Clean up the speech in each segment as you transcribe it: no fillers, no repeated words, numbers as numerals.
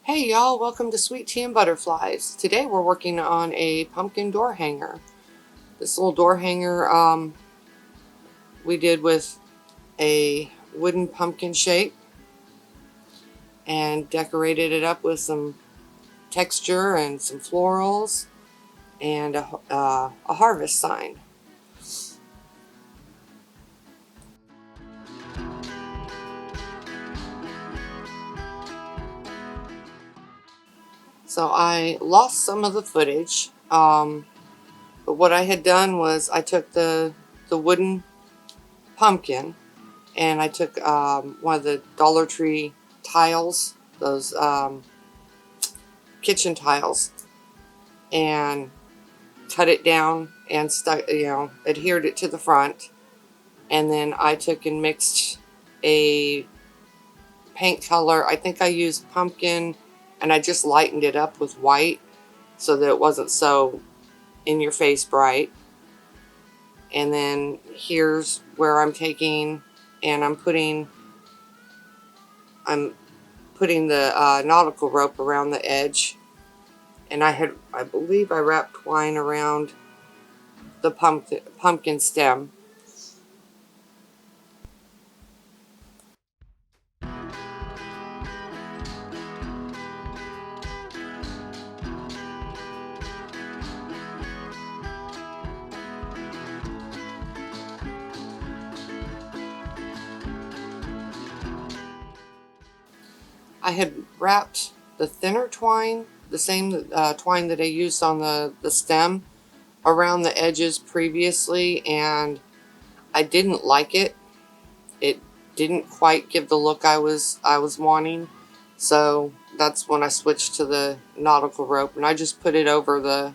Hey y'all, welcome to Sweet Tea and Butterflies. Today we're working on a pumpkin door hanger. This little door hanger we did with a wooden pumpkin shape and decorated it up with some texture and some florals and a harvest sign. So I lost some of the footage, but what I had done was I took the wooden pumpkin and I took one of the Dollar Tree tiles, those kitchen tiles, and cut it down and adhered it to the front. And then I took and mixed a paint color. I think I used pumpkin, and I just lightened it up with white so that it wasn't so in your face bright. And then here's where I'm taking and I'm putting the nautical rope around the edge, and I believe I wrapped twine around the pumpkin stem. I had wrapped the thinner twine, the same twine that I used on the stem, around the edges previously, and I didn't like it. It didn't quite give the look I was wanting, so that's when I switched to the nautical rope, and I just put it over the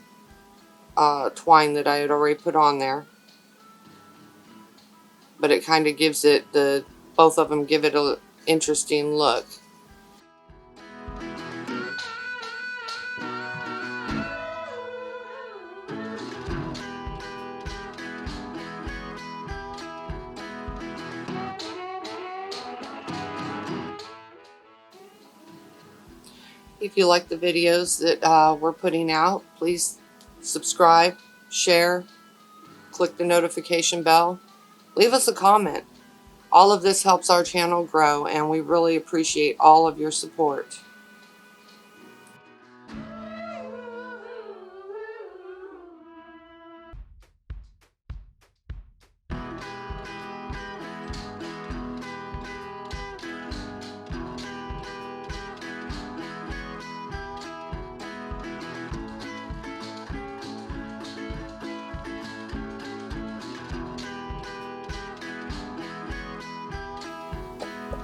twine that I had already put on there. But it kind of gives it both of them give it a interesting look. If you like the videos that we're putting out, please subscribe, share, click the notification bell, leave us a comment. All of this helps our channel grow, and we really appreciate all of your support.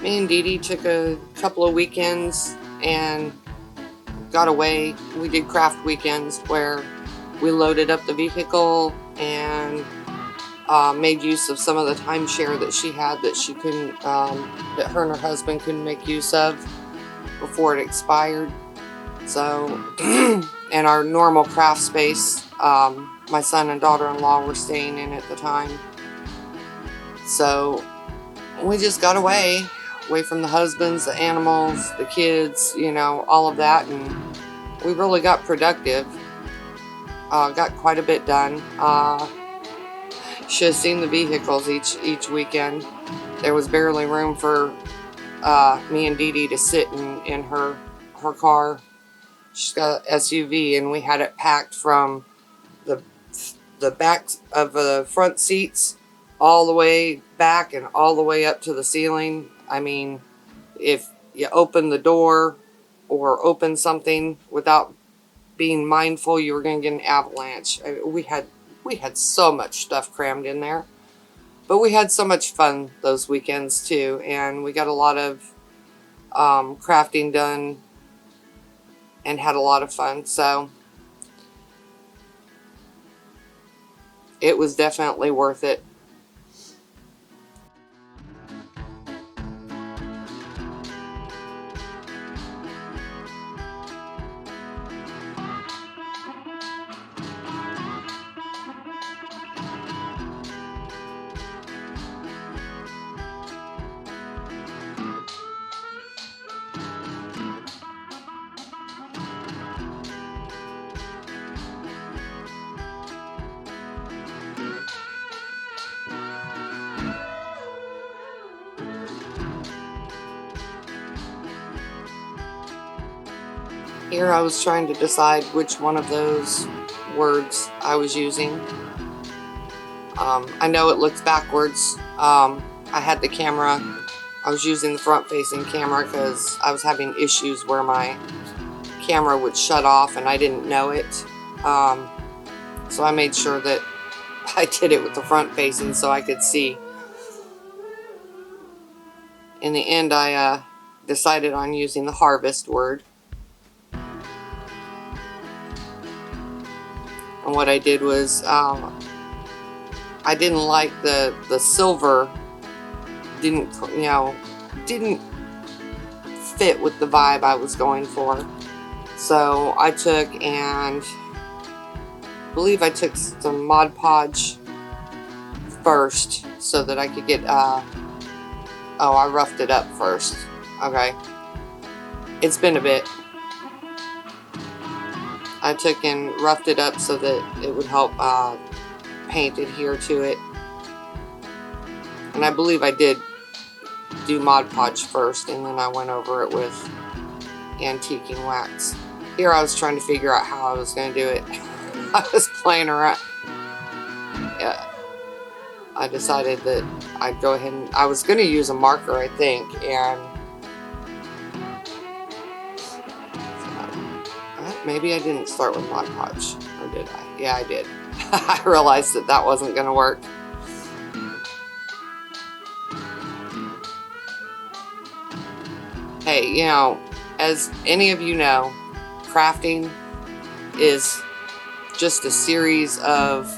Me and Dee Dee took a couple of weekends and got away. We did craft weekends where we loaded up the vehicle and made use of some of the timeshare that she had that she couldn't, that her and her husband couldn't make use of before it expired. So, in our normal craft space, my son and daughter-in-law were staying in at the time. So, we just got away from the husbands, the animals, the kids, all of that, and we really got productive. Got quite a bit done. Should have seen the vehicles each weekend. There was barely room for me and Dee Dee to sit in her car. She's got an SUV, and we had it packed from the back of the front seats all the way back and all the way up to the ceiling. I mean, if you open the door or open something without being mindful, you were going to get an avalanche. We had so much stuff crammed in there, but we had so much fun those weekends too, and we got a lot of crafting done and had a lot of fun. So it was definitely worth it. Here I was trying to decide which one of those words I was using. I know it looks backwards. I had the camera, I was using the front-facing camera because I was having issues where my camera would shut off and I didn't know it. So I made sure that I did it with the front-facing so I could see. In the end, I decided on using the harvest word. And what I did was, I didn't like the silver, didn't fit with the vibe I was going for. So I took and I believe I took some Mod Podge first so that I could get, oh, I roughed it up first. Okay. It's been a bit. I took and roughed it up so that it would help paint adhere to it. And I believe I did do Mod Podge first, and then I went over it with antiquing wax. Here I was trying to figure out how I was going to do it. I was playing around. Yeah. I decided that I'd go ahead and I was going to use a marker, I think, and maybe I didn't start with Mod Podge, or did I? Yeah, I did. I realized that that wasn't going to work. Hey, you know, as any of you know, crafting is just a series of,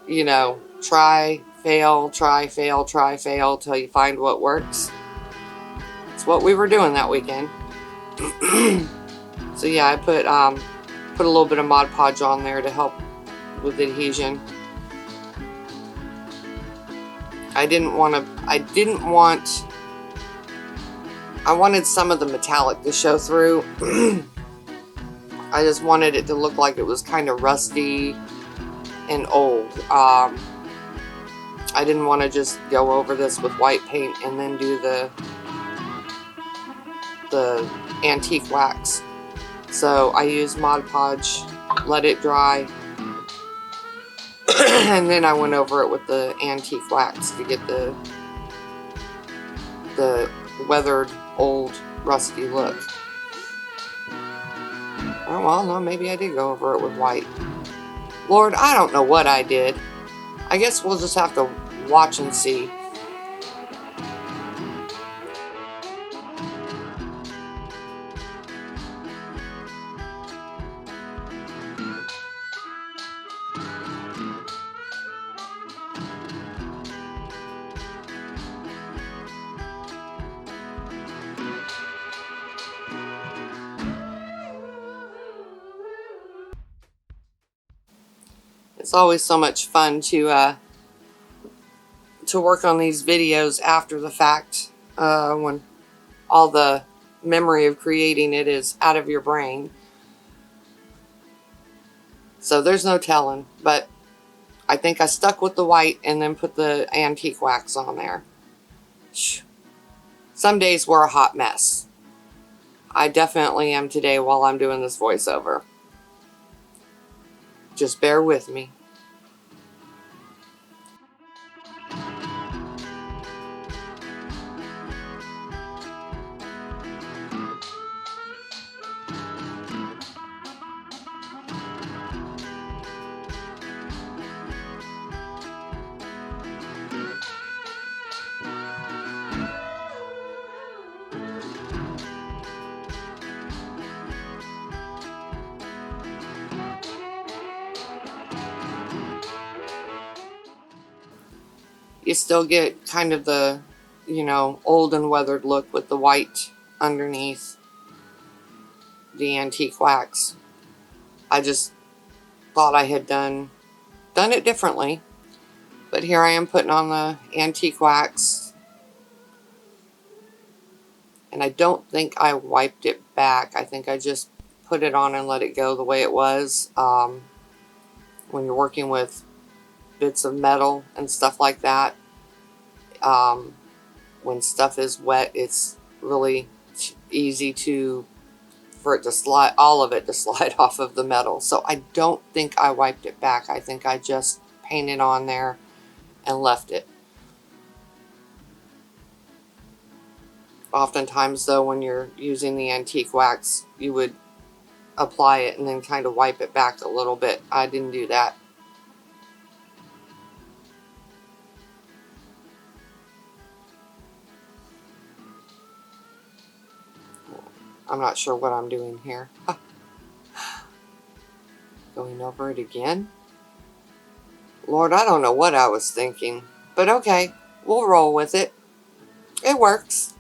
you know, try, fail, try, fail, try, fail, till you find what works. It's what we were doing that weekend. So yeah, I put a little bit of Mod Podge on there to help with adhesion. I wanted some of the metallic to show through. I just wanted it to look like it was kind of rusty and old. I didn't want to just go over this with white paint and then do the antique wax. So I used Mod Podge, let it dry, and then I went over it with the antique wax to get the weathered, old, rusty look. Oh, well, no, maybe I did go over it with white. Lord, I don't know what I did. I guess we'll just have to watch and see. It's always so much fun to work on these videos after the fact, when all the memory of creating it is out of your brain. So there's no telling, but I think I stuck with the white and then put the antique wax on there. Some days we're a hot mess. I definitely am today while I'm doing this voiceover. Just bear with me. You still get kind of the, you know, old and weathered look with the white underneath the antique wax. I just thought I had done it differently. But here I am putting on the antique wax. And I don't think I wiped it back. I think I just put it on and let it go the way it was. When you're working with bits of metal and stuff like that, when stuff is wet, it's really easy to for it to slide, all of it to slide off of the metal. So I don't think I wiped it back. I think I just painted on there and left it. Oftentimes though, when you're using the antique wax, you would apply it and then kind of wipe it back a little bit. I didn't do that. I'm not sure what I'm doing here. Going over it again? Lord, I don't know what I was thinking. But okay, we'll roll with it. It works.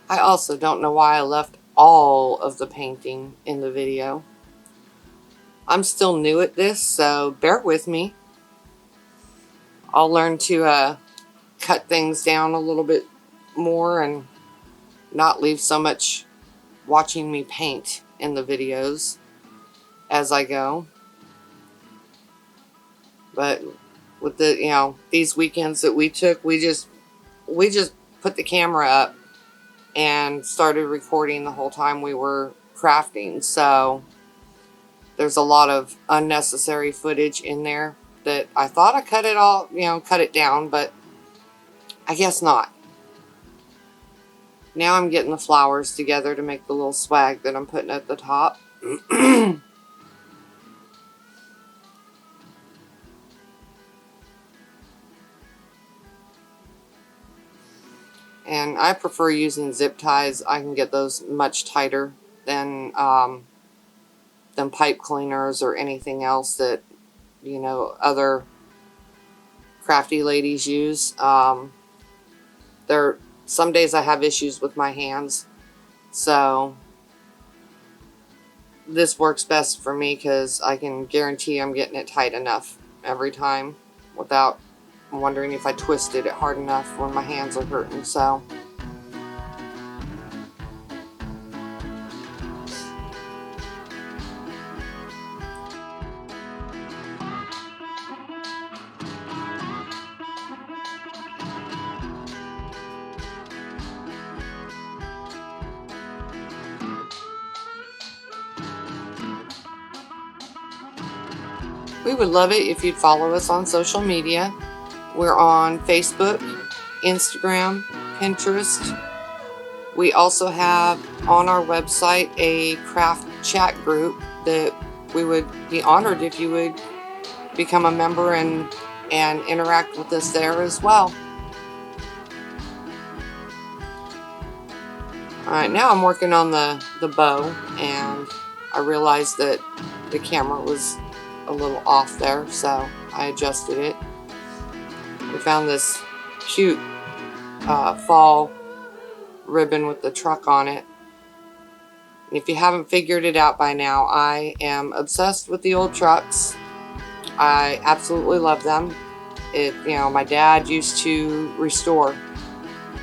I also don't know why I left all of the painting in the video. I'm still new at this, so bear with me. I'll learn to cut things down a little bit more and not leave so much watching me paint in the videos as I go. But with the, you know, these weekends that we took, we just put the camera up and started recording the whole time we were crafting. So there's a lot of unnecessary footage in there that I thought I cut it all, you know, cut it down, but I guess not. Now I'm getting the flowers together to make the little swag that I'm putting at the top. And I prefer using zip ties. I can get those much tighter than pipe cleaners or anything else that, you know, other crafty ladies use. Some days I have issues with my hands, so this works best for me because I can guarantee I'm getting it tight enough every time without wondering if I twisted it hard enough when my hands are hurting. So we would love it if you'd follow us on social media. We're on Facebook, Instagram, Pinterest. We also have on our website a craft chat group that we would be honored if you would become a member and interact with us there as well. Alright, now I'm working on the bow, and I realized that the camera was a little off there, so I adjusted it. We found this cute fall ribbon with the truck on it. And if you haven't figured it out by now, I am obsessed with the old trucks. I absolutely love them. You know, my dad used to restore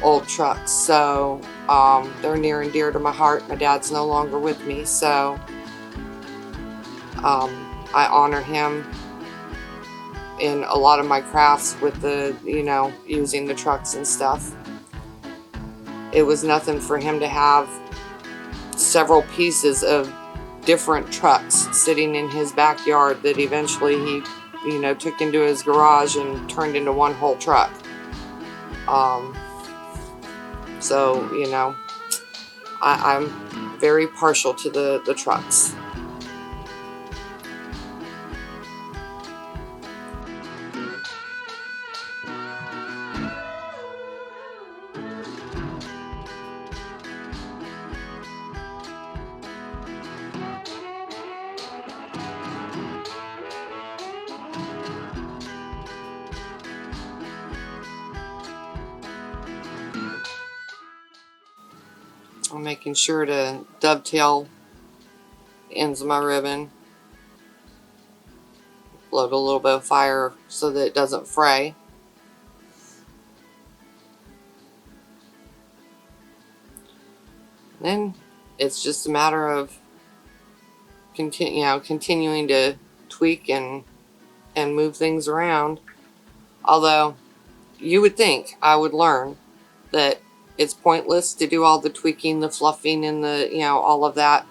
old trucks, so they're near and dear to my heart. My dad's no longer with me, so I honor him in a lot of my crafts with the, you know, using the trucks and stuff. It was nothing for him to have several pieces of different trucks sitting in his backyard that eventually he, you know, took into his garage and turned into one whole truck. So, you know, I'm very partial to the trucks. I'm making sure to dovetail the ends of my ribbon. Load a little bit of fire so that it doesn't fray. Then it's just a matter of continuing to tweak and move things around. Although you would think I would learn that it's pointless to do all the tweaking, the fluffing, and the all of that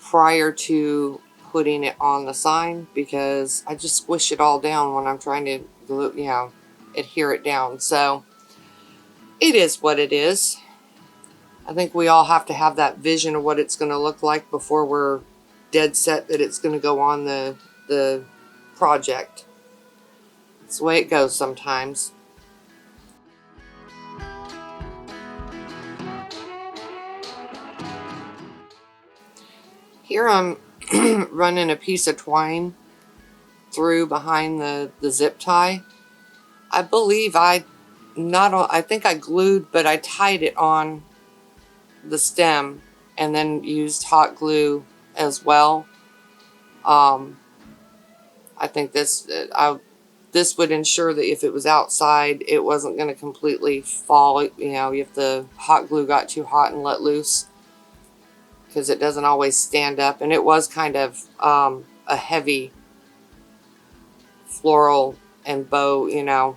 prior to putting it on the sign, because I just squish it all down when I'm trying to glue, adhere it down. So it is what it is. I think we all have to have that vision of what it's going to look like before we're dead set that it's going to go on the project. It's the way it goes sometimes. Here I'm running a piece of twine through behind the zip tie. I believe I think I glued, but I tied it on the stem and then used hot glue as well. I think this would ensure that if it was outside, it wasn't going to completely fall, if the hot glue got too hot and let loose, because it doesn't always stand up. And it was kind of a heavy floral and bow,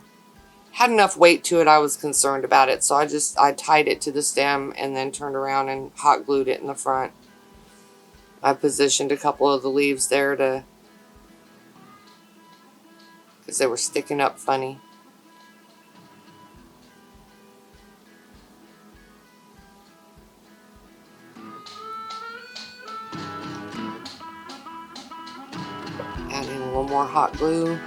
had enough weight to it. I was concerned about it, so I tied it to the stem and then turned around and hot glued it in the front. I positioned a couple of the leaves there because they were sticking up funny. Adding a little more hot glue.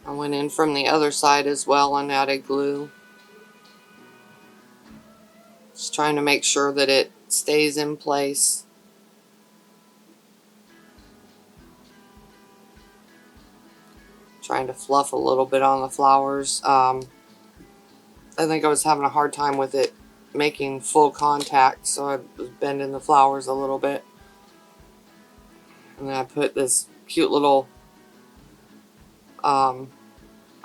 I went in from the other side as well and added glue. Just trying to make sure that it stays in place. Trying to fluff a little bit on the flowers. I think I was having a hard time with it making full contact, so I was bending the flowers a little bit. And then I put this cute little, I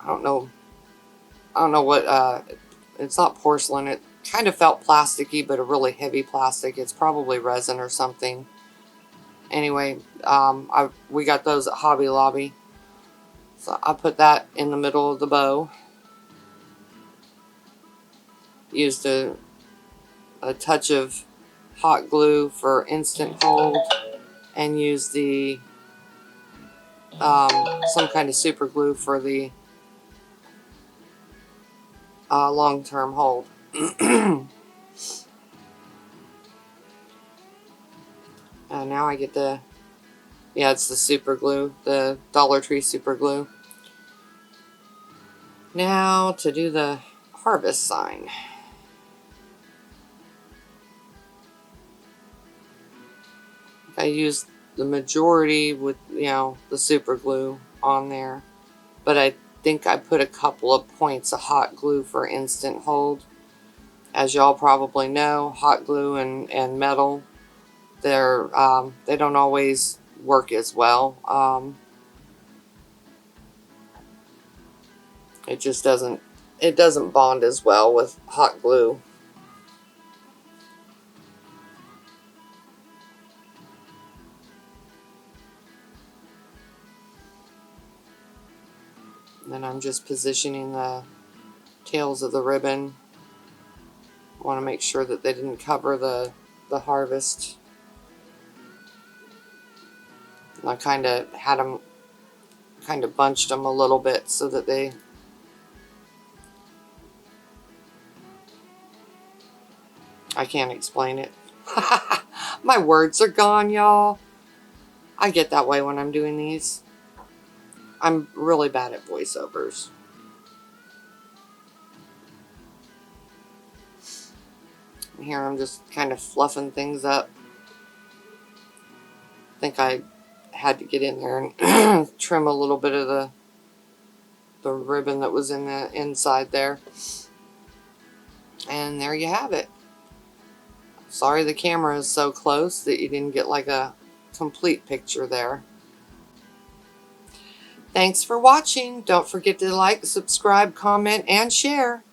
don't know what, it's not porcelain. It kind of felt plasticky, but a really heavy plastic. It's probably resin or something. Anyway, we got those at Hobby Lobby. So I put that in the middle of the bow. Used a touch of hot glue for instant hold, and used the some kind of super glue for the long-term hold. And now I get the, it's the super glue, the Dollar Tree super glue. Now to do the harvest sign. I used the majority with, the super glue on there, but I think I put a couple of points of hot glue for instant hold. As y'all probably know, hot glue and metal, they don't always work as well. It just doesn't bond as well with hot glue. And then I'm just positioning the tails of the ribbon. I want to make sure that they didn't cover the harvest. And I kind of had them, kind of bunched them a little bit so that they, I can't explain it. My words are gone, y'all. I get that way when I'm doing these. I'm really bad at voiceovers. Here I'm just kind of fluffing things up. I think I had to get in there and trim a little bit of the ribbon that was in the inside there. And there you have it. Sorry the camera is so close that you didn't get like a complete picture there. Thanks for watching. Don't forget to like, subscribe, comment, and share.